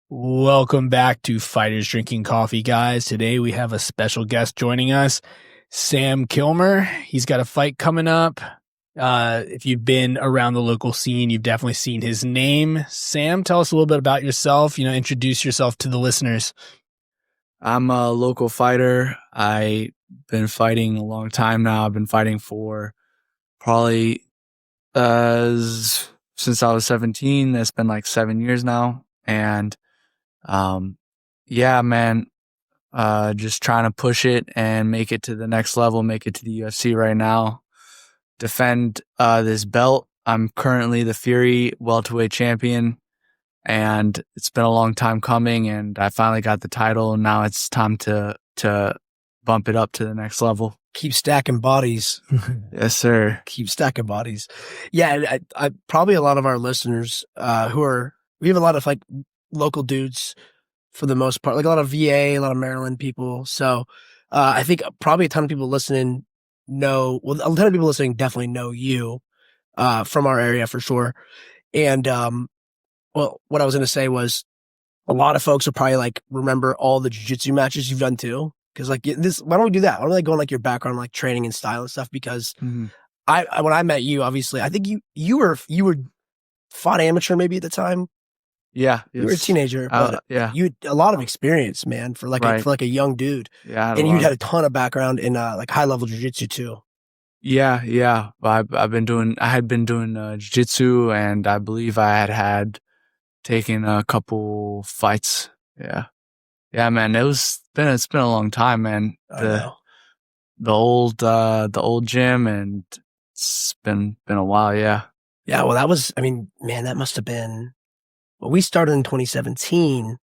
Welcome back to Fighters Drinking Coffee, guys. Today we have a special guest joining us, Sam Kilmer. He's got a fight coming up. If you've been around the local scene, you've definitely seen his name. Sam, tell us a little bit about yourself. Introduce yourself to the listeners. I'm a local fighter. I've been fighting a long time now. I've been fighting for probably since I was 17. That's been like 7 years now. And yeah, man, just trying to push it and make it to the next level, make it to the UFC right now. Defend this belt. I'm currently the Fury welterweight champion, and it's been a long time coming, and I finally got the title, and now it's time to bump it up to the next level. Keep stacking bodies. Yes, sir. Keep stacking bodies. Yeah, I probably a lot of our listeners we have a lot of like local dudes for the most part, like a lot of VA, a lot of Maryland people. So I think probably a ton of people listening a ton of people listening definitely know you from our area for sure. And well, what I was going to say was a lot of folks will probably like remember all the jiu-jitsu matches you've done too. Cause like this, why don't we do that? Why don't we go on like your background, like training and style and stuff? Because when I met you, obviously, I think you were fought amateur maybe at the time. Yeah. You were a teenager, but yeah. you had a lot of experience, man, for like a young dude. Yeah. And you had a ton of background in like high level jiu-jitsu too. Yeah. I had been doing jiu-jitsu, and I believe I had taken a couple fights. Yeah, man, it's been a long time, man. The old gym, and it's been a while. Yeah. Well, that was, that must have been, well, we started in 2017,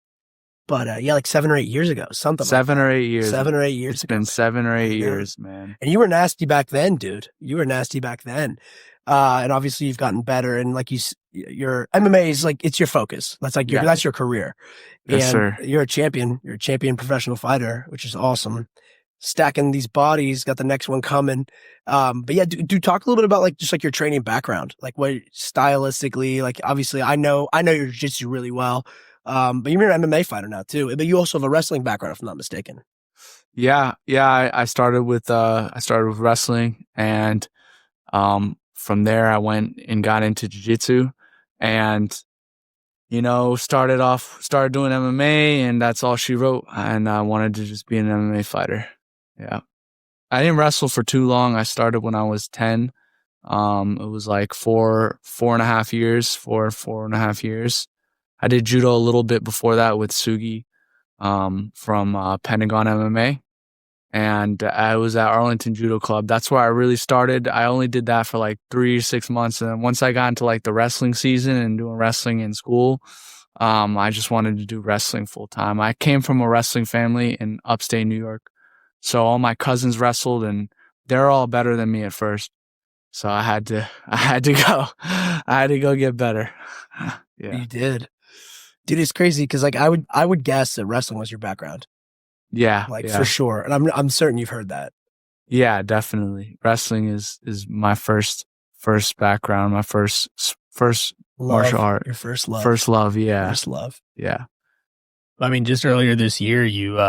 but like 7 or 8 years ago, something. 7 or 8 years. 7 or 8 years. It's been 7 or 8 years, man. And you were nasty back then, dude. You were nasty back then. And obviously you've gotten better, and like your MMA is like, it's your focus. That's like that's your career. Yes, and sir. You're a champion professional fighter, which is awesome. Stacking these bodies, got the next one coming. But yeah, do talk a little bit about like just like your training background, like what stylistically, like obviously I know your jiu-jitsu really well. But you're an MMA fighter now too. But you also have a wrestling background, if I'm not mistaken. Yeah. I started with wrestling, and from there I went and got into jiu-jitsu, and started doing MMA, and that's all she wrote. And I wanted to just be an MMA fighter. Yeah. I didn't wrestle for too long. I started when I was 10. It was like four and a half years. I did judo a little bit before that with Sugi, from Pentagon MMA. And I was at Arlington Judo Club. That's where I really started. I only did that for like 3 or 6 months. And then once I got into like the wrestling season and doing wrestling in school, I just wanted to do wrestling full time. I came from a wrestling family in upstate New York. So all my cousins wrestled, and they're all better than me at first. So I had to go get better. Yeah. You did. Dude, it's crazy because like I would guess that wrestling was your background. Yeah. For sure. And I'm certain you've heard that. Yeah, definitely. Wrestling is my first background, my first martial art. Your first love. First love, yeah. First love. Yeah. Just earlier this year, you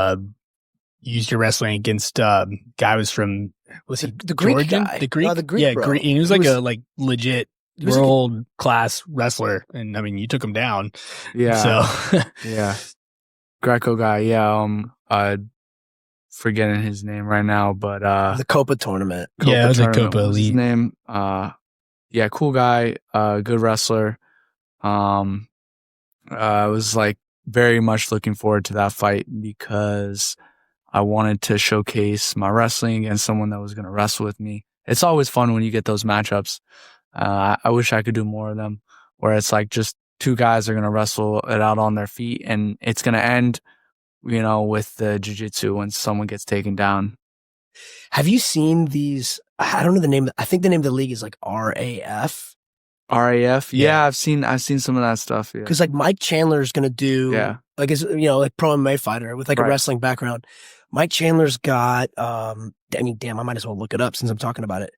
used your wrestling against guy was from the Greek Georgian? guy. The Greek? No, the Greek, yeah, bro. Greek. And he was a legit world class wrestler, and you took him down. Yeah. So yeah. Greco guy, yeah. Forgetting his name right now, but the Copa tournament. It was a Copa was his Elite. name. Yeah, cool guy, good wrestler. I was like very much looking forward to that fight because I wanted to showcase my wrestling against someone that was going to wrestle with me. It's always fun when you get those matchups. I wish I could do more of them, where it's like just two guys are going to wrestle it out on their feet, and it's going to end, with the jiu-jitsu when someone gets taken down. Have you seen these? I don't know the name. I think the name of the league is like RAF. RAF? Yeah, I've seen some of that stuff. Yeah. Because like Mike Chandler is going to do, like, like pro MMA fighter with like a wrestling background. Mike Chandler's got, I might as well look it up since I'm talking about it.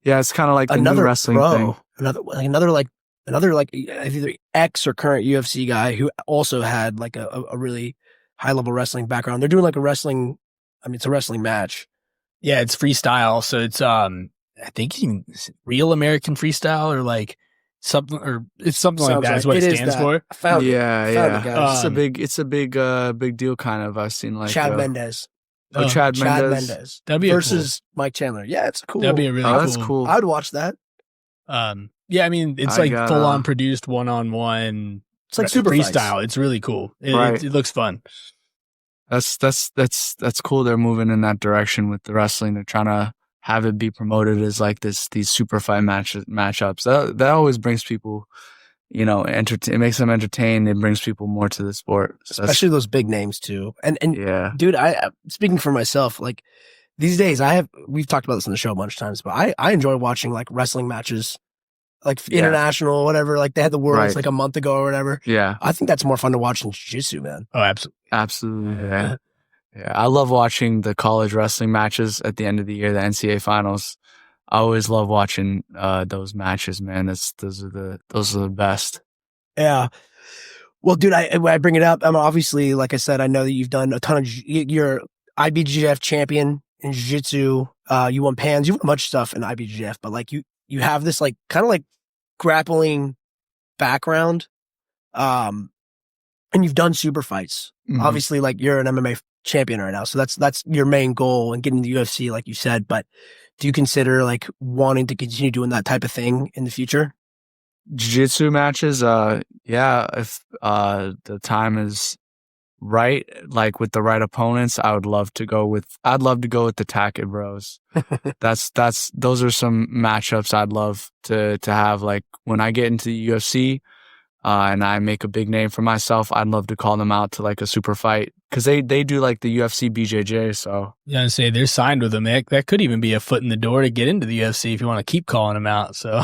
Yeah, it's kind of like another the new wrestling thing. Another like another like either ex or current UFC guy who also had like a really high level wrestling background. They're doing like it's a wrestling match. Yeah, it's freestyle, so it's I think real American freestyle or like something, or it's something like Sounds that right. is what it stands that. for. I found it. Yeah, Found yeah. it, guys. It's a big deal kind of. I've seen like Chad Mendez. Chad Chad Mendez. Mendez That'd be versus Mike Chandler. Yeah, it's cool. That'd be a really Oh, that's cool. I'd watch that. Yeah, I mean, it's I like got, full on produced one-on-one. It's like super freestyle. fights. It's really cool. Right. It looks fun. That's cool. They're moving in that direction with the wrestling. They're trying to have it be promoted as like these super fight matchups. That always brings people, it makes them entertained. It brings people more to the sport, Especially those big names too. And yeah, dude, I speaking for myself, like these days we've talked about this on the show a bunch of times, but I enjoy watching like wrestling matches, like international, whatever. Like they had the Worlds like a month ago or whatever. Yeah. I think that's more fun to watch than jiu-jitsu, man. Oh, absolutely. Absolutely. Yeah. Yeah. I love watching the college wrestling matches at the end of the year, the NCAA finals. I always love watching those matches, man. Those are the best. Yeah. Well, dude, I bring it up. I'm obviously, like I said, I know that you've done a ton of, you're IBJJF champion in jiu-jitsu. You won PANs, you won much stuff in IBJJF, but like you have this like kind of like grappling background. And you've done super fights. Mm-hmm. Obviously, like you're an MMA champion right now. So that's your main goal in getting to the UFC, like you said. But do you consider like wanting to continue doing that type of thing in the future? Jiu-jitsu matches, yeah, if the time is right, like with the right opponents, I'd love to go with the Tackett Bros. Those are some matchups I'd love to have. Like when I get into the UFC, and I make a big name for myself, I'd love to call them out to like a super fight because they do like the UFC BJJ. So yeah, I say they're signed with them. That could even be a foot in the door to get into the UFC if you want to keep calling them out. So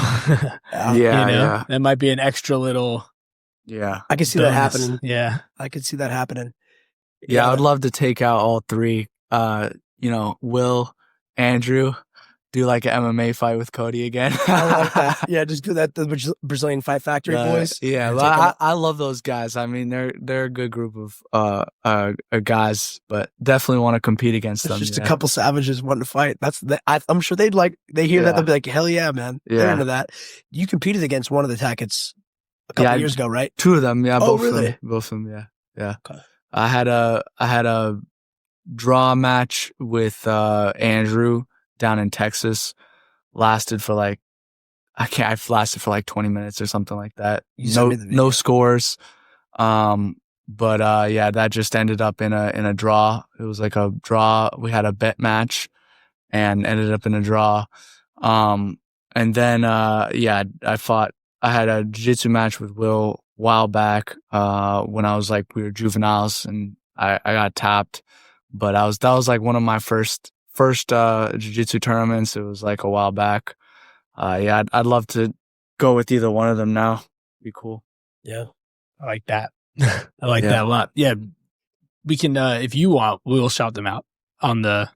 yeah, that might be an extra little. Yeah, I can see that happening. Yeah, I could see that happening. Yeah, I'd love to take out all three. Will, Andrew. Do like an MMA fight with Cody again. I like that. Yeah, just do that. The Brazilian Fight Factory boys. Yeah, I love those guys. I mean, they're a good group of guys, but definitely want to compete against them. Just a couple savages wanting to fight. I'm sure they hear that, they'll be like, hell yeah, man. They're into that. You competed against one of the Tackets a couple years ago, right? Two of them, yeah. Oh, really? Both of them, yeah. Okay. I had a draw match with Andrew down in Texas. Lasted for like I lasted for like 20 minutes or something like that. No scores. But that just ended up in a draw. It was like a draw. We had a bet match and ended up in a draw. And then I had a jiu-jitsu match with Will a while back when I was like, we were juveniles and I got tapped. But that was like one of my first jiu-jitsu tournaments. It was like a while back. I'd love to go with either one of them now. Be cool. Yeah. I like that. I like that a lot. Yeah. We can, if you want, we'll shout them out on the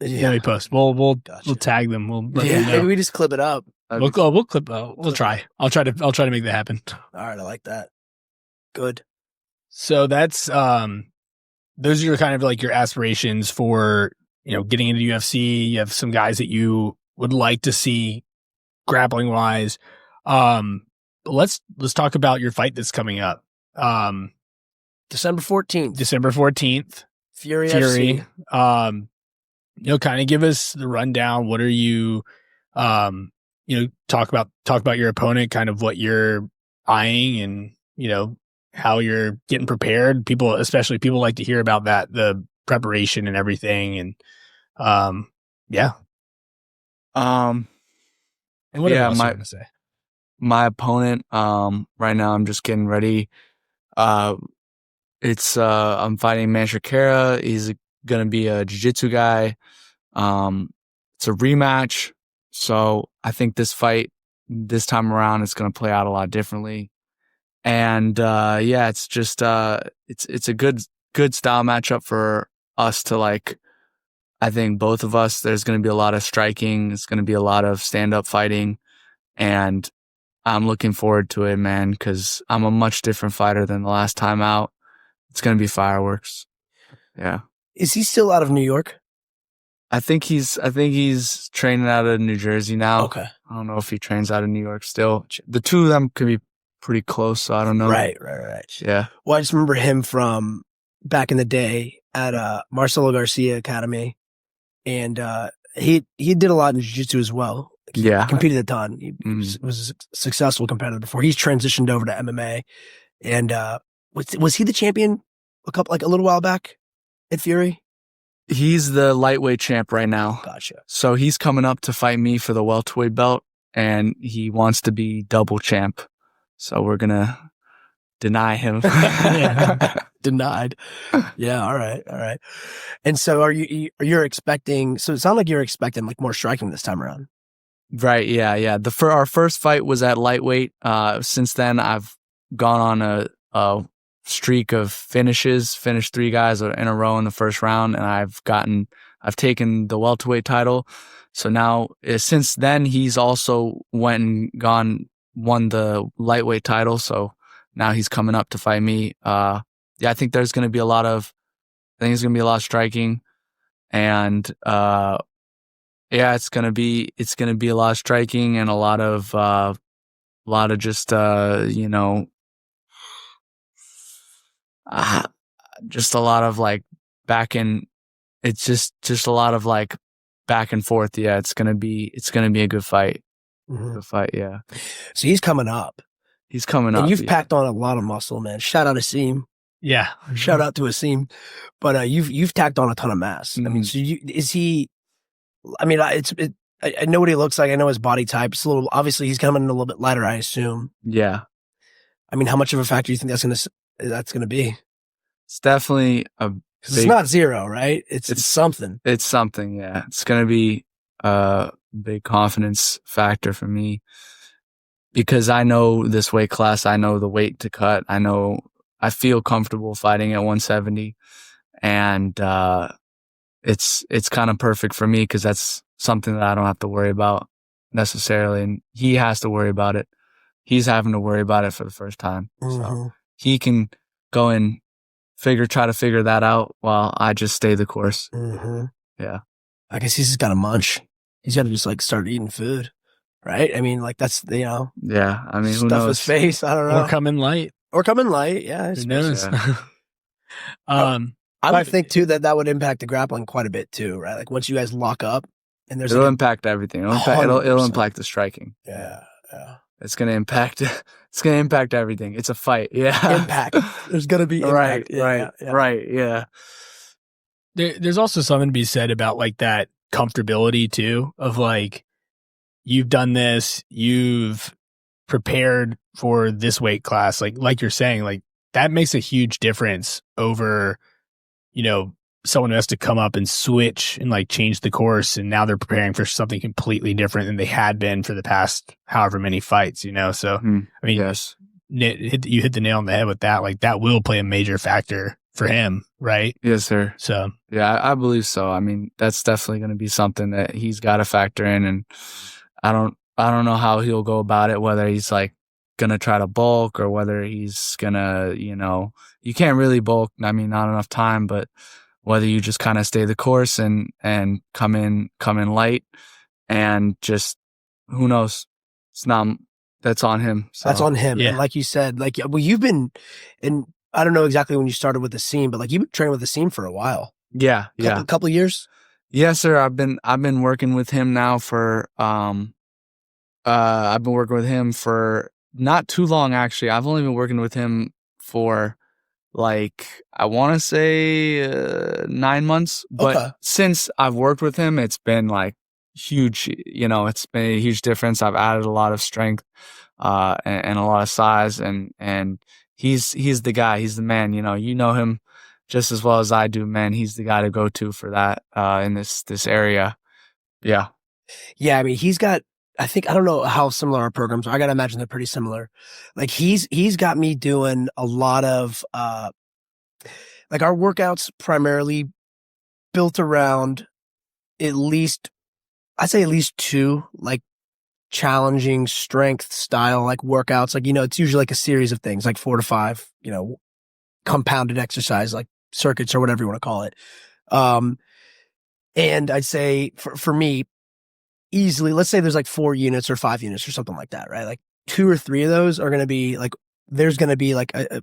post. We'll tag them. We'll let them know. Maybe we just clip it up. We'll clip. We'll try. I'll try to make that happen. All right. I like that. Good. So that's, those are your kind of like your aspirations for, getting into UFC. You have some guys that you would like to see grappling wise. Let's talk about your fight that's coming up. December 14th. Fury. FC. Kind of give us the rundown. What are you, talk about your opponent, kind of what you're eyeing and, how you're getting prepared. Especially people like to hear about that, the preparation and everything. And, and whatever else you're gonna say. My opponent, right now I'm just getting ready. It's I'm fighting Mancher Khera. He's gonna be a jiu-jitsu guy. It's a rematch, so I think this fight this time around is gonna play out a lot differently. And it's just it's a good style matchup for us to like. I think both of us, there's going to be a lot of striking. It's going to be a lot of stand-up fighting. And I'm looking forward to it, man, because I'm a much different fighter than the last time out. It's going to be fireworks. Yeah. Is he still out of New York? I think he's training out of New Jersey now. Okay. I don't know if he trains out of New York still. The two of them could be pretty close, so I don't know. Right. Yeah. Well, I just remember him from back in the day at Marcelo Garcia Academy, and he did a lot in jiu-jitsu as well. He competed a ton. He was a successful competitor before he's transitioned over to MMA. And was he the champion a little while back at Fury? He's the lightweight champ right now. Gotcha. So he's coming up to fight me for the welterweight belt, and he wants to be double champ. So we're gonna deny him. Denied. Yeah. All right. And so you're expecting? So it sounds like you're expecting like more striking this time around. Right. Yeah. Our first fight was at lightweight. Since then, I've gone on a streak of finished 3 guys in a row in the first round, and I've taken the welterweight title. So now, since then, he's also won the lightweight title. So now he's coming up to fight me. I think there's going to be a lot of striking, and it's going to be a lot of striking and a lot of just just a lot of like it's just a lot of like back and forth. Yeah, it's gonna be a good fight. Mm-hmm. Good fight, yeah. So he's coming up. And you've packed on a lot of muscle, man. Shout out Asim. Yeah. Shout out to Asim. But you've tacked on a ton of mass. Mm-hmm. I mean, so is he? I mean, I know what he looks like. I know his body type. It's a little. Obviously, he's coming in a little bit lighter, I assume. Yeah. I mean, how much of a factor do you think that's gonna be? It's definitely it's not zero, right? It's something. It's something, yeah. It's going to be a big confidence factor for me because I know this weight class. I know the weight to cut. I feel comfortable fighting at 170, and it's kind of perfect for me because that's something that I don't have to worry about necessarily, and he has to worry about it. He's having to worry about it for the first time, so he can go and try to figure that out while I just stay the course. Mm-hmm. Yeah. I guess he's just got to munch. He's got to just like start eating food, right? I mean, like that's, Yeah. I mean, who stuff knows? his face. I don't know. Or come in light. Yeah. Who knows? Yeah. I would think too that would impact the grappling quite a bit too, right? Like once you guys lock up and it'll impact everything. It'll impact the striking. Yeah. It's going to impact everything. It's a fight. Yeah. Impact. There's going to be impact. Right. Yeah. There's also something to be said about like that comfortability too, of like, you've done this, you've prepared for this weight class. Like you're saying, like that makes a huge difference over, someone who has to come up and switch and like change the course. And now they're preparing for something completely different than they had been for the past however many fights, So, I mean, yes, you hit the nail on the head with that. Like that will play a major factor for him, right? Yes, sir. So, yeah, I believe so. I mean, that's definitely going to be something that he's got to factor in. And I don't know how he'll go about it, whether he's like going to try to bulk or whether he's going to, you can't really bulk. I mean, not enough time, but whether you just kind of stay the course and come in light and just, who knows? That's on him. So. That's on him. Yeah. And like you said, you've been, and I don't know exactly when you started with Asim, but like you've been training with Asim for a while. Yeah. Couple of years. Yes, sir. I've been working with him now for, I've been working with him for not too long, actually. I've only been working with him for like, I want to say 9 months, but since I've worked with him, it's been like huge, it's been a huge difference. I've added a lot of strength, and a lot of size, and he's the guy, he's the man, you know him just as well as I do, man. He's the guy to go to for that, in this area. Yeah. Yeah. I mean, he's got, I don't know how similar our programs are. I got to imagine they're pretty similar. Like he's got me doing a lot of, like our workouts primarily built around I'd say at least 2, like challenging strength style, like workouts, like, it's usually like a series of things, like 4 to 5, compounded exercise, like circuits or whatever you want to call it. And I'd say for me, easily, let's say there's like 4 units or 5 units or something like that, right? Like 2 or 3 of those are going to be like, there's going to be like a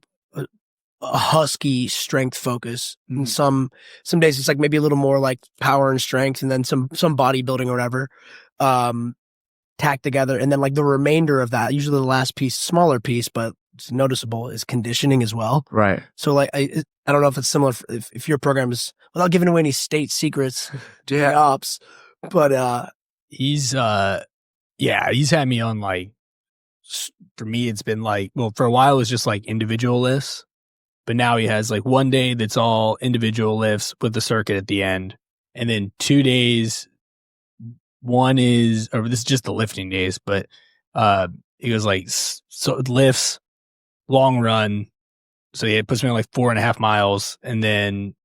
husky strength focus. And some days it's like maybe a little more like power and strength, and then some bodybuilding or whatever, tacked together. And then like the remainder of that, usually the last piece, smaller piece, but it's noticeable, is conditioning as well. Right. So like, I don't know if it's similar if your program is, without giving away any state secrets, ops, but he's had me on, like, for me, it's been like, well, for a while it was just like individual lifts, but now he has like one day that's all individual lifts with the circuit at the end. And then 2 days, one is, or this is just the lifting days, but, he goes like, so lifts, long run. So it puts me on like 4.5 miles. And then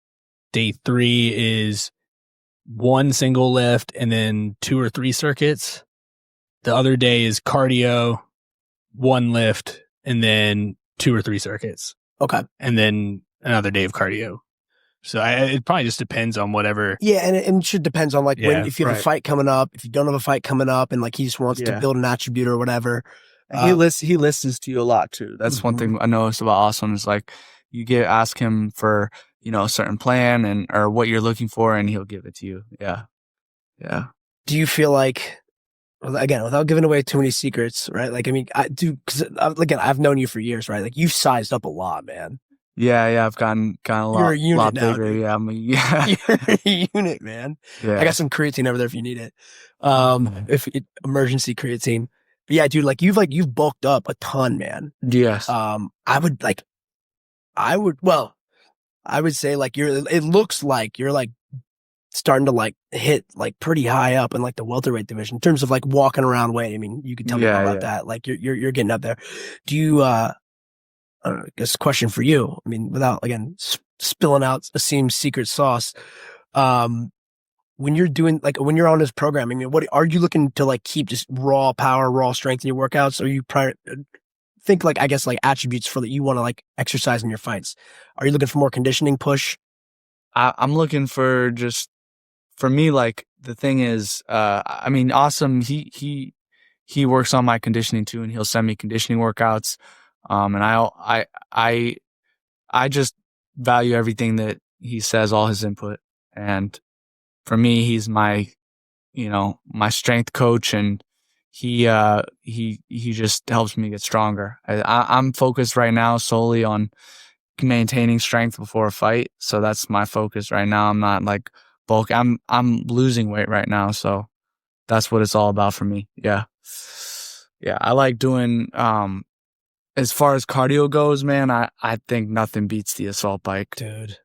day 3 is one single lift and then 2 or 3 circuits. The other day is cardio, 1 lift, and then 2 or 3 circuits. Okay. And then another day of cardio. So it probably just depends on whatever. Yeah, and it should depends on like when, if you have a fight coming up, if you don't have a fight coming up, and like he just wants to build an attribute or whatever. He listens to you a lot too. That's one thing I noticed about Asim is like you ask him for, a certain plan or what you're looking for, and he'll give it to you. Yeah. Yeah. Do you feel like, again, without giving away too many secrets, right? Like, I mean, I do, because again, I've known you for years, right? Like, you've sized up a lot, man. Yeah, I've gotten a lot, You're a unit lot now, bigger. dude. Yeah, You're a unit, man. Yeah. I got some creatine over there if you need it. Emergency creatine. But yeah, dude, like you've bulked up a ton, man. Yes. I would say like it looks like you're like starting to like hit like pretty high up in like the welterweight division in terms of like walking around weight. I mean, you could tell me more about that. Like you're getting up there. Do you, I guess question for you. I mean, without again spilling out Asim's secret sauce, when you're doing like when you're on this program, I mean, what are you looking to like keep just raw power, raw strength in your workouts? Or you think like, I guess like attributes for that you want to like exercise in your fights? Are you looking for more conditioning push? I'm looking for for me, like the thing is, I mean, Asim, he works on my conditioning too, and he'll send me conditioning workouts. And I just value everything that he says, all his input. And for me, he's my strength coach, and he just helps me get stronger. I'm focused right now solely on maintaining strength before a fight. So that's my focus right now. I'm not like bulk. I'm losing weight right now. So that's what it's all about for me. Yeah. Yeah. I like doing, as far as cardio goes, man, I think nothing beats the assault bike. Dude.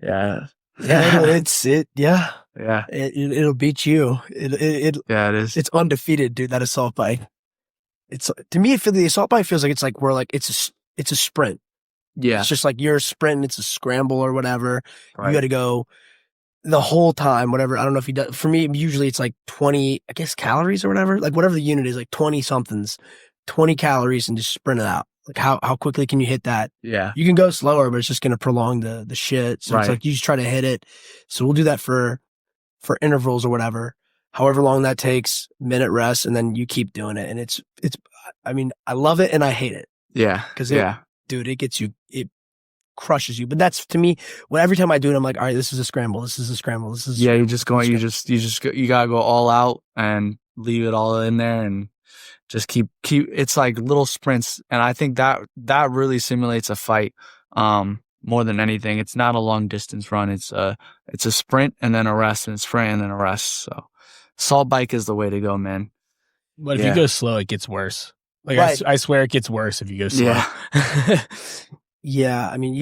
Yeah. Yeah. Yeah. It'll beat you. It is. It's undefeated, dude, that assault bike. It's, to me, the assault bike feels like it's like, it's a sprint. Yeah. It's just like you're sprinting, it's a scramble or whatever. Right. You got to go the whole time, whatever. I don't know if he does. For me, usually it's like 20, I guess, calories or whatever. Like whatever the unit is, like 20 somethings, 20 calories, and just sprint it out. Like how quickly can you hit that? Yeah. You can go slower, but it's just going to prolong the shit. So Right. it's like you just try to hit it. So we'll do that for intervals or whatever, however long that takes, minute rest, and then you keep doing it. And it's, I mean, I love it and I hate it. Yeah. Because dude, it gets you, it crushes you. But that's, to me, every time I do it, I'm like, all right, this is a scramble. This is a scramble. This is you're just going, you gotta go all out and leave it all in there and just keep, it's like little sprints. And I think that really simulates a fight, more than anything. It's not a long distance run. It's a sprint and then a rest, and a sprint and then a rest. So assault bike is the way to go, man. But if you go slow, it gets worse. Like Right. I swear it gets worse if you go slow. Yeah. Yeah, I mean,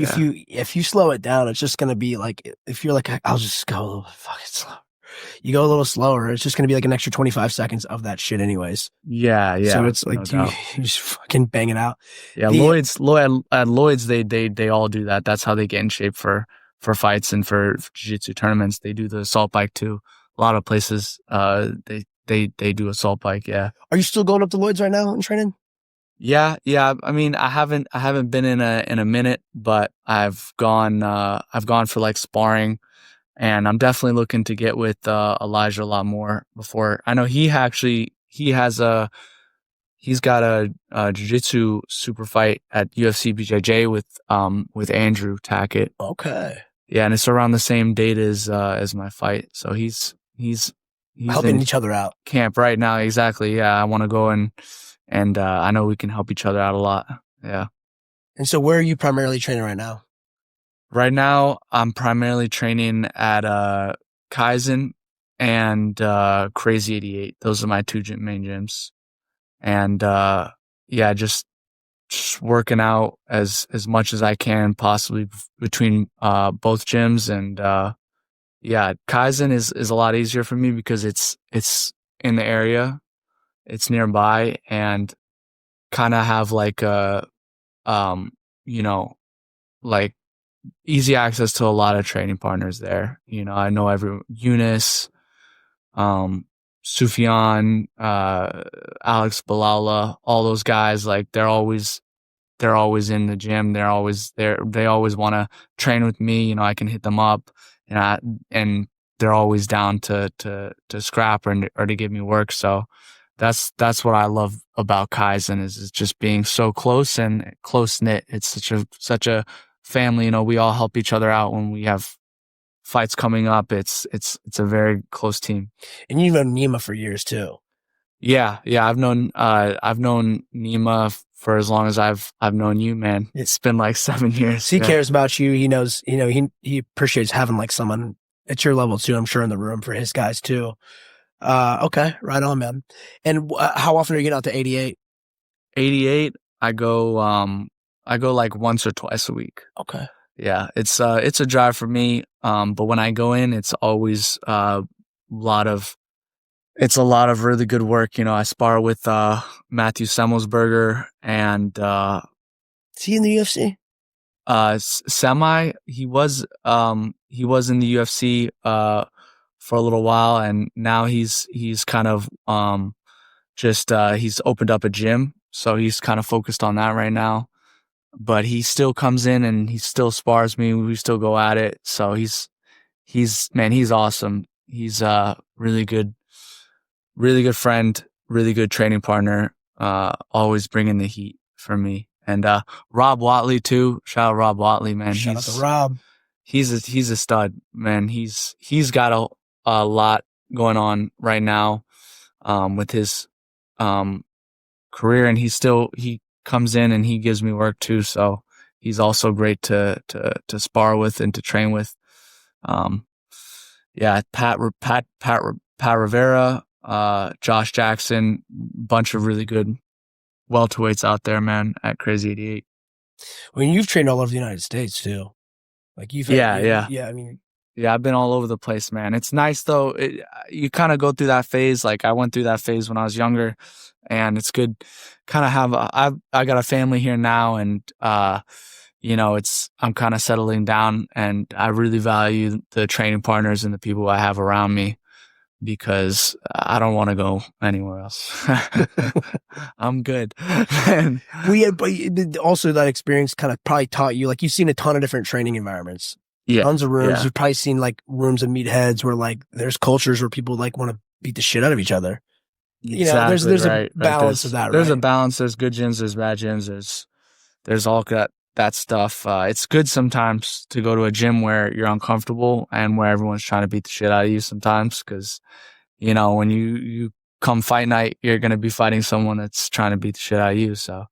if you slow it down, it's just gonna be like, if you're like, I'll just go a little fucking slow. You go a little slower, it's just gonna be like an extra 25 seconds of that shit, anyways. Yeah. So it's like you just fucking bang it out. Yeah, at Lloyd's, they all do that. That's how they get in shape for fights and for jiu-jitsu tournaments. They do the assault bike too. A lot of places, they they do assault bike. Yeah. Are you still going up to Lloyd's right now and training? Yeah. I mean, I haven't been in a minute, but I've gone for like sparring, and I'm definitely looking to get with Elijah a lot more before. I know he's got a jiu-jitsu super fight at UFC BJJ with Andrew Tackett. Okay. Yeah, and it's around the same date as my fight. So he's Helping in each other out. camp right now. Exactly. Yeah, I want to go and I know we can help each other out a lot. Yeah. And so where are you primarily training right now? Right now, I'm primarily training at Kaizen and Crazy 88. Those are my two main gyms. And yeah, just working out as much as I can possibly between both gyms. And yeah, Kaizen is a lot easier for me because it's in the area, it's nearby, and kind of have like a you know, like easy access to a lot of training partners there. You know, I know Eunice, Sufyan, Alex Bilala, all those guys, like they're always in the gym. They're always there. They always want to train with me. You know, I can hit them up, and they're always down to scrap or to give me work. So that's what I love about Kaizen is just being so close and close knit. It's such a family. You know, we all help each other out when we have fights coming up. It's a very close team. And you've known Nima for years too. Yeah. I've known Nima for as long as I've known you, man. It's been like 7 years. So he cares about you. He knows, you know, he appreciates having like someone at your level too. I'm sure in the room for his guys too. Okay, right on, man. And how often are you getting out to 88? 88, I go like once or twice a week. Okay. Yeah, it's a drive for me. But when I go in, it's always a lot of really good work. You know, I spar with Matthew Semmelsberger and Is he in the UFC? Semi. He was in the UFC for a little while, and now he's kind of he's opened up a gym, so he's kind of focused on that right now. But he still comes in and he still spars me. We still go at it. So he's awesome. He's a really good friend, really good training partner. Always bringing the heat for me. And Rob Watley too. Shout out Rob Watley, man. Shout out to Rob. He's a stud, man. He's got a lot going on right now with his career, and he comes in and he gives me work too. So he's also great to spar with and to train with. Yeah, Pat Rivera, Josh Jackson, bunch of really good welterweights out there, man, at Crazy 88. I mean, you've trained all over the United States too. Like you've yeah. I mean, yeah, I've been all over the place, man. It's nice though. You kind of go through that phase. Like I went through that phase when I was younger, and it's good. Kind of have I got a family here now, and you know, I'm kind of settling down, and I really value the training partners and the people I have around me because I don't want to go anywhere else. I'm good. But also that experience kind of probably taught you, like you've seen a ton of different training environments. Yeah. Tons of rooms. Yeah. You've probably seen like rooms of meatheads where like there's cultures where people like want to beat the shit out of each other. You know, there's right, a balance of that, There's right? a balance. There's good gyms, there's bad gyms, there's all that stuff. It's good sometimes to go to a gym where you're uncomfortable and where everyone's trying to beat the shit out of you sometimes, because, you know, when you come fight night, you're going to be fighting someone that's trying to beat the shit out of you. So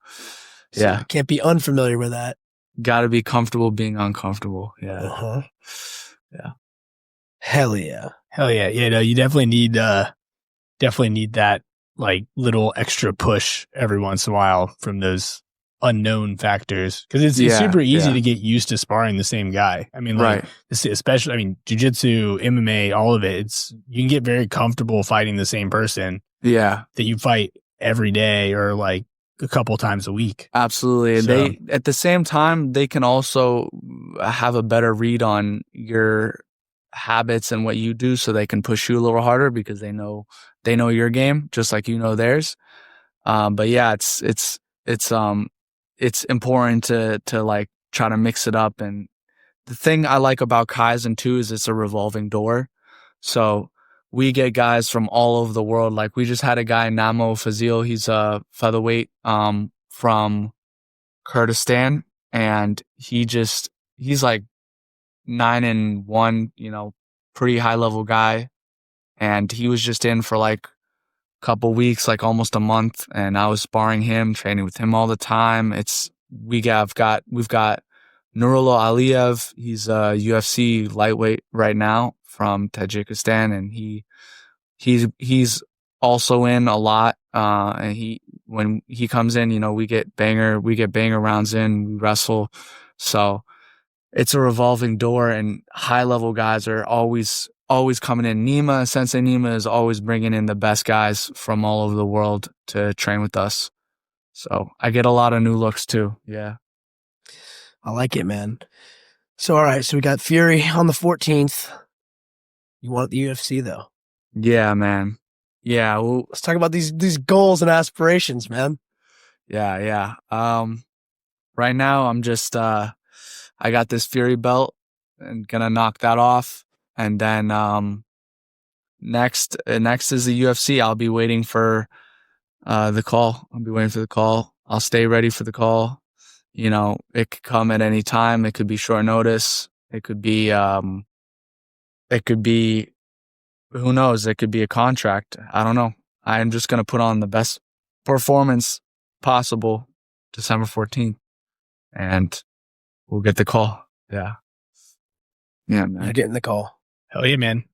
yeah. You can't be unfamiliar with that. Got to be comfortable being uncomfortable. Yeah. Uh-huh. Yeah. Hell yeah. Yeah, no, you definitely need that like little extra push every once in a while from those unknown factors, because it's super easy to get used to sparring the same guy. I mean, like, especially, I mean, jiu-jitsu, MMA, all of it, you can get very comfortable fighting the same person that you fight every day or like a couple times a week. Absolutely. So, they, at the same time, they can also have a better read on habits and what you do so they can push you a little harder because they know your game just like you know theirs. But yeah, it's important to like try to mix it up. And the thing I like about Kaizen too is it's a revolving door. So we get guys from all over the world. Like we just had a guy, Namo Fazil. He's a featherweight from Kurdistan, and he's like 9-1, you know, pretty high level guy. And he was just in for like a couple weeks, like almost a month, and I was sparring him, training with him all the time. We've got Nurullah Aliyev. He's a UFC lightweight right now from Tajikistan, and he's also in a lot. And when he comes in, you know, we get banger rounds in, we wrestle. So it's a revolving door, and high level guys are always coming in. Sensei Nima is always bringing in the best guys from all over the world to train with us. So I get a lot of new looks too. Yeah. I like it, man. So, all right. So we got Fury on the 14th. You want the UFC though? Yeah, man. Yeah. Well, let's talk about these goals and aspirations, man. Yeah. Right now I'm just, I got this Fury belt and gonna knock that off. And then, next is the UFC. I'll be waiting for, the call. I'll stay ready for the call. You know, it could come at any time. It could be short notice. It could be, who knows? It could be a contract. I don't know. I'm just going to put on the best performance possible December 14th, and we'll get the call. Yeah. Yeah, man. You're getting the call. Hell yeah, man.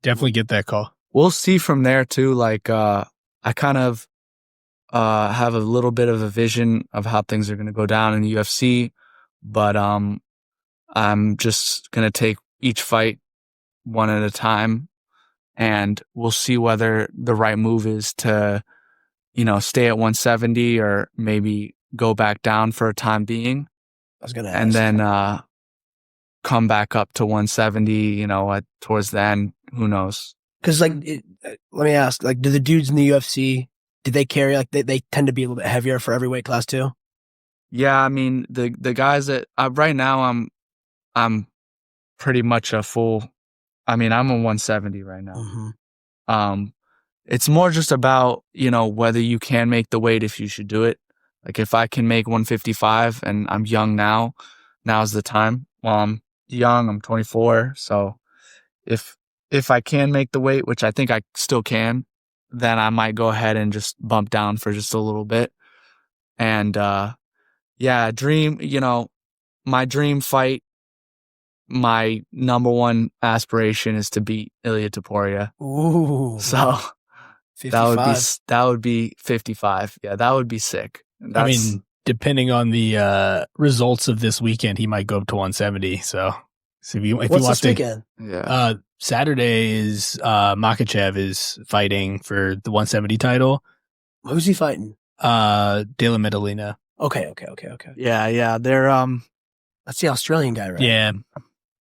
Definitely get that call. We'll see from there too. Like, I kind of, have a little bit of a vision of how things are going to go down in the UFC, but I'm just going to take each fight one at a time, and we'll see whether the right move is to, you know, stay at 170 or maybe go back down for a time being. I was going to ask. And then come back up to 170, you know, towards the end. Who knows? Because, like, let me ask, like, do the dudes in the UFC, do they carry, like, they tend to be a little bit heavier for every weight class too? Yeah, I mean, the guys that right now I'm pretty much a full. I mean, I'm a 170 right now. Mm-hmm. It's more just about, you know, whether you can make the weight, if you should do it. Like if I can make 155 and I'm young now's the time. Well, I'm young, I'm 24, so if I can make the weight, which I think I still can, then I might go ahead and just bump down for just a little bit. And yeah, my dream fight, my number one aspiration is to beat Ilia Topuria. Ooh. So 55. that would be 55. Yeah, that would be sick. I mean, depending on the results of this weekend, he might go up to 170. So if you want this to, weekend? Yeah. Saturday is Makhachev is fighting for the 170 title. Who's he fighting? De La Medellina. Okay. Yeah. They're That's the Australian guy, right? Yeah,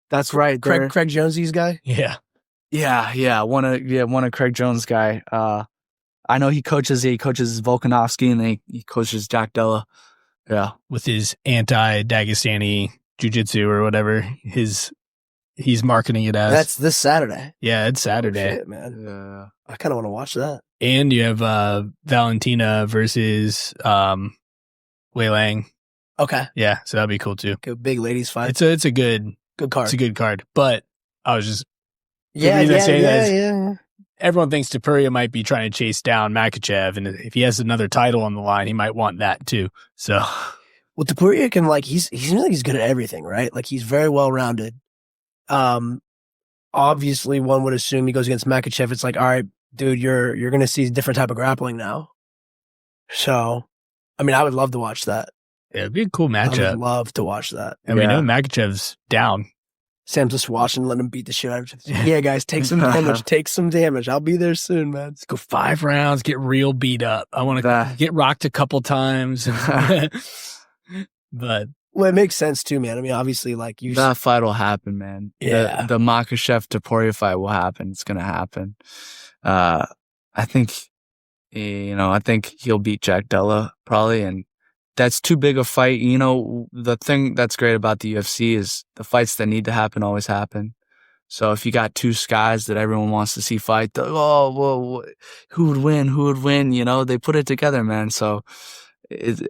that's right. Craig Jonesy's guy. yeah. Yeah. One of Craig Jones' guy. I know he coaches Volkanovski, and he coaches Jack Della. Yeah. With his anti-Dagestani jiu-jitsu or whatever he's marketing it as. That's this Saturday. Yeah, it's Saturday. Oh, shit, man. Yeah. I kind of want to watch that. And you have Valentina versus Wei Lang. Okay. Yeah, so that'd be cool too. Good big ladies fight. It's a good card. It's a good card. But I was just yeah. Everyone thinks Topuria might be trying to chase down Makhachev, and if he has another title on the line, he might want that too. So, well, Topuria can he seems like he's good at everything, right? Like he's very well rounded. Obviously, one would assume he goes against Makhachev. It's like, all right, dude, you're going to see a different type of grappling now. So, I mean, I would love to watch that. Yeah, it'd be a cool matchup. I would love to watch that. And we know Makhachev's down. Sam's just watching, let him beat the shit out of him. Yeah, guys, take some damage. Take some damage. I'll be there soon, man. Let's go 5 rounds, get real beat up. I want to get rocked a couple times. But Well, it makes sense too, man. I mean, obviously, like That fight will happen, man. Yeah. The Makhachev Topuria fight will happen. It's gonna happen. I think, I think he'll beat Jack Della probably, and that's too big a fight. The thing that's great about the UFC is the fights that need to happen always happen. So if you got two guys that everyone wants to see fight, who would win? Who would win? They put it together, man. So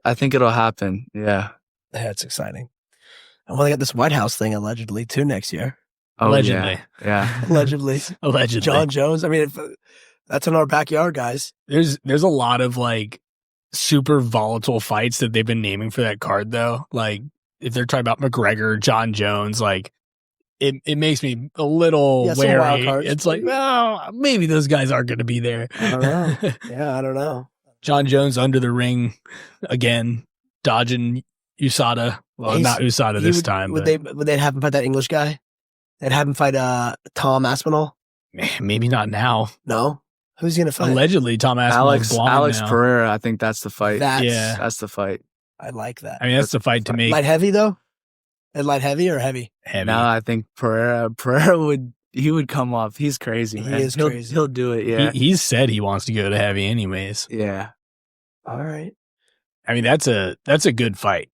I think it'll happen. Yeah. That's exciting. And well, they got this White House thing allegedly too next year. Oh, Allegedly. Yeah. Allegedly. Allegedly. John Jones. I mean, that's in our backyard, guys. There's a lot of like super volatile fights that they've been naming for that card though. Like if they're talking about McGregor, John Jones, like it makes me a little some wild wary. cards. It's like, well, maybe those guys aren't going to be there. I don't know. Yeah, I don't know. John Jones under the ring again, dodging USADA. Well, not USADA this time. Would they have him fight that English guy? They'd have him fight Tom Aspinall? Maybe not now. No? Who's he going to fight? Allegedly, Tom Aspinall's blind Alex now. Pereira. I think that's the fight. That's the fight. I like that. I mean, that's the fight to make. Light heavy, though? And light heavy or heavy? Heavy. No, I think Pereira would come off. He's crazy, man. He is crazy. He'll do it, yeah. He's said he wants to go to heavy anyways. Yeah. All right. I mean, that's a good fight.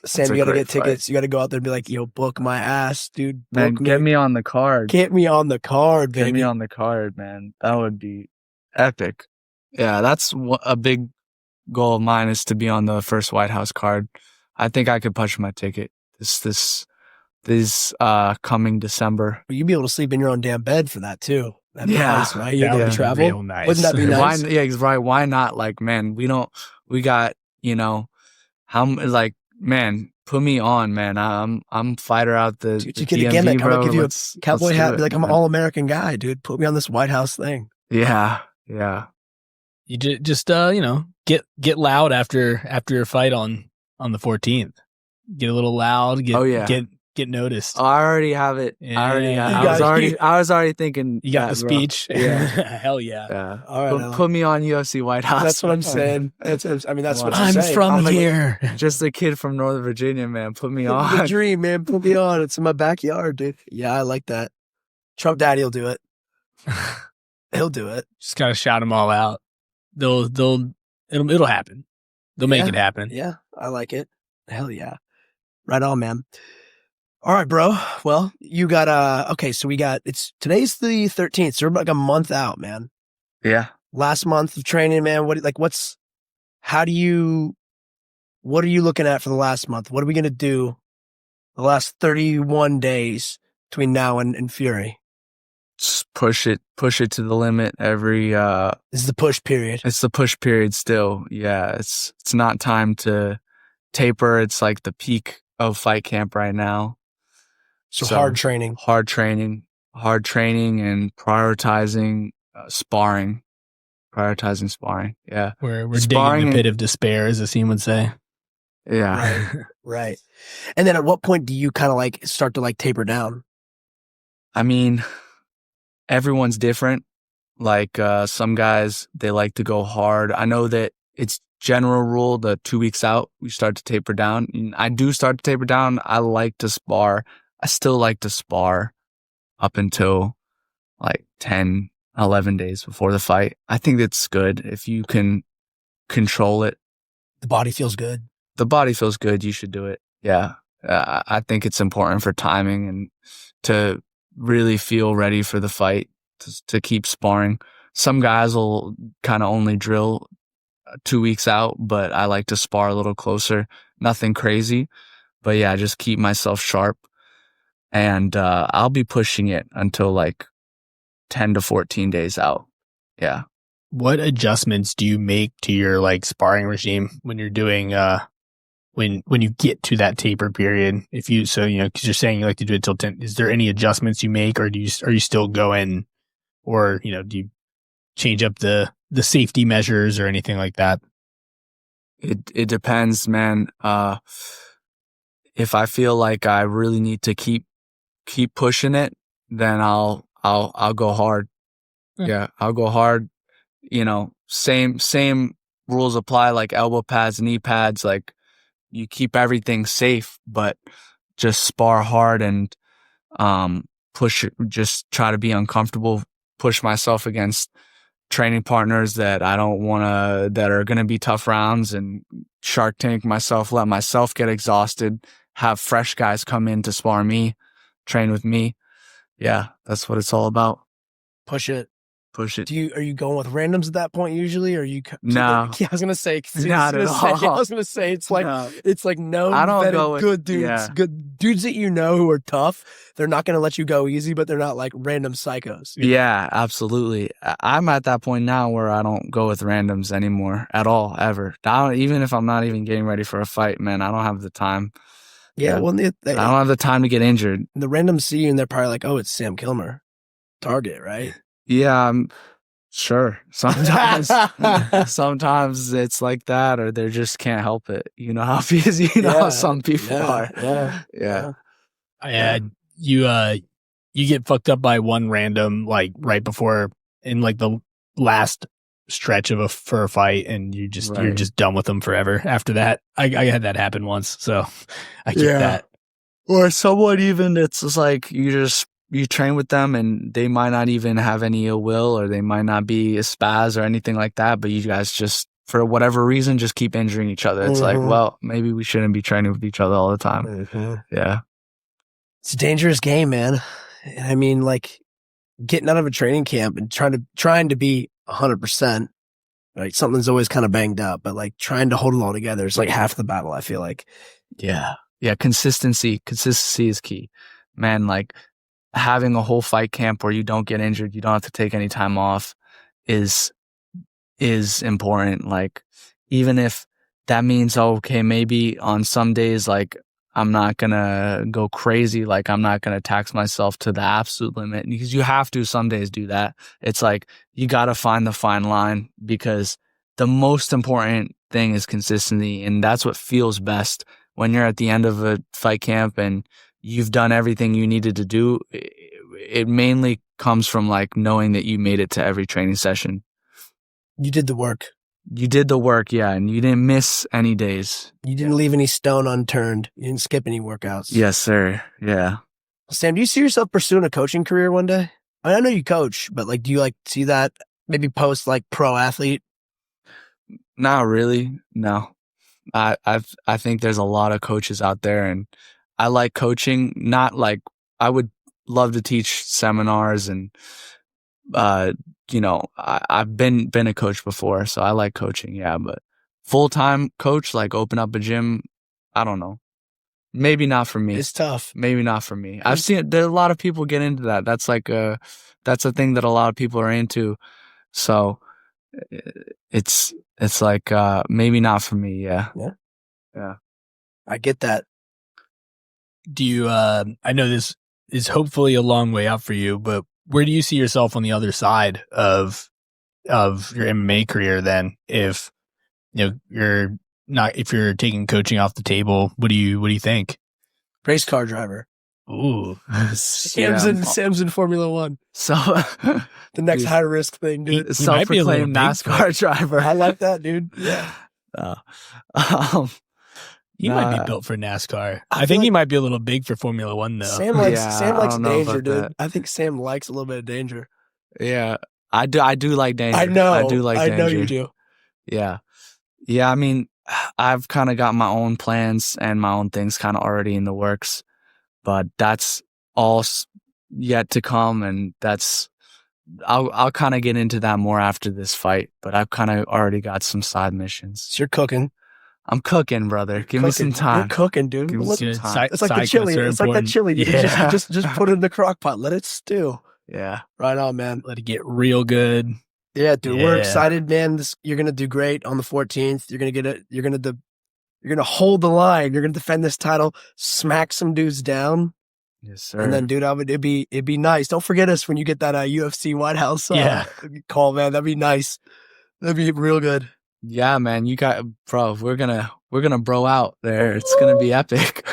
Sam, you got to get tickets. You got to go out there and be like, yo, book my ass, dude. Man, get me on the card. Get me on the card, baby. Get me on the card, man. That would be epic. Yeah, that's a big goal of mine is to be on the first White House card. I think I could punch my ticket this coming December. You'd be able to sleep in your own damn bed for that too. That'd be Yeah. nice, right? You That get would to be travel. real nice. Wouldn't that be nice? Right. Why not? Like, man, we got, man, put me on, man. I'm fighter out the Dude, the you get a DMV, gimmick. I'm bro. gonna give you a Let's cowboy do hat. it, Be like, I'm an man. all-American guy, dude. Put me on this White House thing. Yeah. You just get loud after your fight on the 14th. Get a little loud. Get noticed. Oh, I already have it. Yeah. I was already thinking. You got the bro. speech. Yeah. Hell yeah. Yeah. All right, Put me on UFC White House. That's what I'm saying. That's what I'm I'm saying. from like, here. Just a kid from Northern Virginia, man. Put me The on. dream, man. Put me on. It's in my backyard, dude. Yeah, I like that. Trump Daddy will do it. He'll do it. Just gotta shout them all out. It'll happen. They'll make it happen. Yeah, I like it. Hell yeah. Right on, man. All right, bro. Well, you got okay, so today's the 13th, so we're like a month out, man. Yeah. Last month of training, man. What are you looking at for the last month? What are we gonna do the last 31 days between now and Fury? Just push it to the limit every This is the push period. it's the push period still. Yeah, it's not time to taper. It's like the peak of fight camp right now. So hard training. Hard training and prioritizing sparring. Yeah. We're Sparring digging the pit of despair, as Asim would say. Yeah. Right. And then at what point do you kind of like start to like taper down? I mean, everyone's different. Like some guys, they like to go hard. I know that it's general rule, the 2 weeks out, we start to taper down. And I do start to taper down. I like to spar. I still like to spar up until like 10, 11 days before the fight. I think that's good. If you can control it. The body feels good. The body feels good. You should do it. Yeah. I think it's important for timing and to really feel ready for the fight, to keep sparring. Some guys will kind of only drill 2 weeks out, but I like to spar a little closer. Nothing crazy, but yeah, just keep myself sharp. And I'll be pushing it until like 10 to 14 days out. Yeah. What adjustments do you make to your like sparring regime when you're doing when you get to that taper period? Because you're saying you like to do it till 10. Is there any adjustments you make, or are you still going, or do you change up the safety measures or anything like that? It depends, man. If I feel like I really need to keep pushing it, then I'll go hard. Yeah, I'll go hard. Same rules apply, like elbow pads, knee pads. Like you keep everything safe, but just spar hard and just try to be uncomfortable, push myself against training partners that I don't want to, that are going to be tough rounds, and Shark Tank myself, let myself get exhausted, have fresh guys come in to spar me, train with me. Yeah, that's what it's all about. Push it. Push it. Are you going with randoms at that point usually, or are you? No. Yeah, I was gonna say. Not at all. I was gonna say it's like No. it's like known I don't vetted go with- good dudes, yeah. good dudes that you know who are tough. They're not gonna let you go easy, but they're not like random psychos. Yeah, absolutely. I'm at that point now where I don't go with randoms anymore at all, ever. Even if I'm not even getting ready for a fight, man, I don't have the time. Yeah, well, I don't have the time to get injured. the randoms see you and they're probably like, "Oh, it's Sam Kilmer, target, right?" Yeah, sure. Sometimes it's like that, or they just can't help it. You know how busy how some people are. Yeah. You get fucked up by one random, like right before in like the last stretch for a fight, and you're just done with them forever after that. I had that happen once, so I get that. Or someone, even it's just like you train with them and they might not even have any ill will, or they might not be a spaz or anything like that, but you guys just, for whatever reason, just keep injuring each other. It's like, well, maybe we shouldn't be training with each other all the time. Yeah. It's a dangerous game, man. And I mean, like getting out of a training camp and trying to be 100%, right? Something's always kind of banged up, but like trying to hold it all together is like half the battle, I feel like. Yeah. Yeah. Consistency is key, man. Like, having a whole fight camp where you don't get injured, you don't have to take any time off is important. Like, even if that means, okay, maybe on some days, like, I'm not gonna go crazy, like I'm not gonna tax myself to the absolute limit, because you have to some days do that. It's like, you gotta find the fine line, because the most important thing is consistency, and that's what feels best when you're at the end of a fight camp and you've done everything you needed to do. It mainly comes from like knowing that you made it to every training session. You did the work. Yeah, and you didn't miss any days. You didn't leave any stone unturned. You didn't skip any workouts. Yes, sir. Yeah. Sam, do you see yourself pursuing a coaching career one day? I know you coach, but like, do you like see that maybe post like pro athlete? Not really. No. I think there's a lot of coaches out there, and I like coaching. Not like, I would love to teach seminars, and I've been a coach before, so I like coaching. Yeah, but full-time coach, like open up a gym, I don't know. Maybe not for me. It's tough. Maybe not for me. I've seen there a lot of people get into that. That's like that's a thing that a lot of people are into. So it's like maybe not for me. Yeah. I get that. Do you I know this is hopefully a long way out for you, but where do you see yourself on the other side of your MMA career then? If if you're taking coaching off the table, what do you think? Race car driver. Ooh. Sam's in Formula One. So the next high risk thing, dude. He might be a little Self-proclaimed NASCAR driver. I like that, dude. Yeah. He might be built for NASCAR. I think he might be a little big for Formula One though. Sam likes danger, dude. that. I think Sam likes a little bit of danger. Yeah. I do like danger. I know. I do like danger. I know you do. Yeah. Yeah, I mean, I've kind of got my own plans and my own things kind of already in the works, but that's all yet to come, and I'll kind of get into that more after this fight, but I've kind of already got some side missions. So you're cooking. I'm cooking, brother. Give me some time. You're cooking, dude. Give me some time. It's like the chili. It's like that chili. Dude. Yeah. Just put it in the crock pot. Let it stew. Yeah. Right on, man. Let it get real good. Yeah, dude. We're Yeah. excited, man. You're gonna do great on the 14th. You're gonna get it. You're gonna hold the line. You're gonna defend this title. Smack some dudes down. Yes, sir. And then, dude, it'd be nice. Don't forget us when you get that UFC White House call, man. That'd be nice. That'd be real good. Yeah, man. We're gonna bro out there. It's gonna be epic.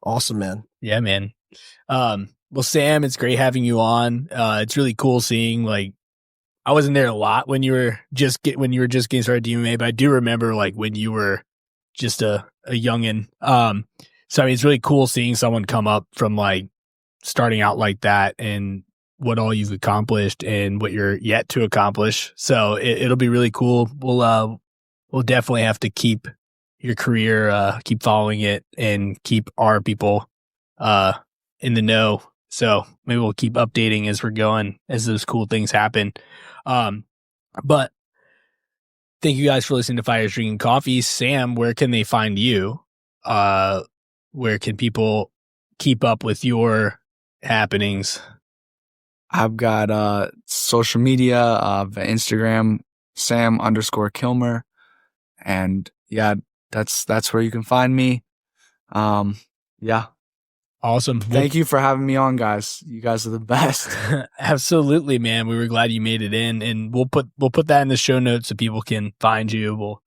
Awesome, man. Yeah, man. Well, Sam, it's great having you on. It's really cool seeing, like, I wasn't there a lot when you were just getting started at MMA, but I do remember like when you were just a youngin. So I mean, it's really cool seeing someone come up from like starting out like that and what all you've accomplished and what you're yet to accomplish. So it'll be really cool. We'll definitely have to keep your career, keep following it, and keep our people in the know. So maybe we'll keep updating as we're going, as those cool things happen. But thank you guys for listening to Fighters Drinking Coffee. Sam, where can they find you? Where can people keep up with your happenings? I've got social media, Instagram, Sam_Kilmer. And yeah, that's where you can find me. Yeah. Awesome. Thank you for having me on, guys. You guys are the best. Absolutely, man. We were glad you made it in, and we'll put that in the show notes so people can find you. We'll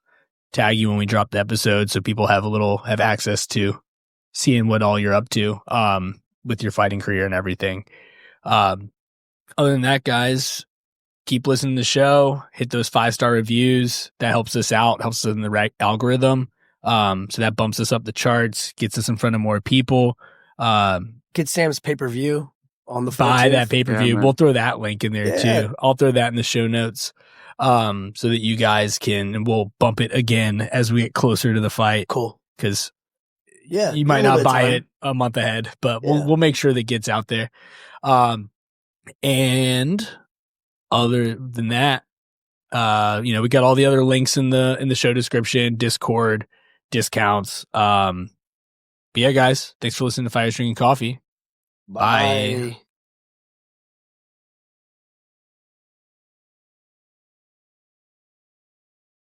tag you when we drop the episode so people have access to seeing what all you're up to with your fighting career and everything. Other than that, guys, keep listening to the show. Hit those 5-star reviews. That helps us out, helps us in the right algorithm. So that bumps us up the charts, gets us in front of more people. Get Sam's pay-per-view on the 14th. Buy that pay-per-view. Yeah, we'll throw that link in there too. I'll throw that in the show notes so that you guys can, and we'll bump it again as we get closer to the fight. Cool. Because yeah, you might not buy it a month ahead, but we'll make sure that gets out there. And other than that, we got all the other links in the show description, Discord, discounts. But yeah, guys, thanks for listening to Fighters Drinking Coffee. Bye.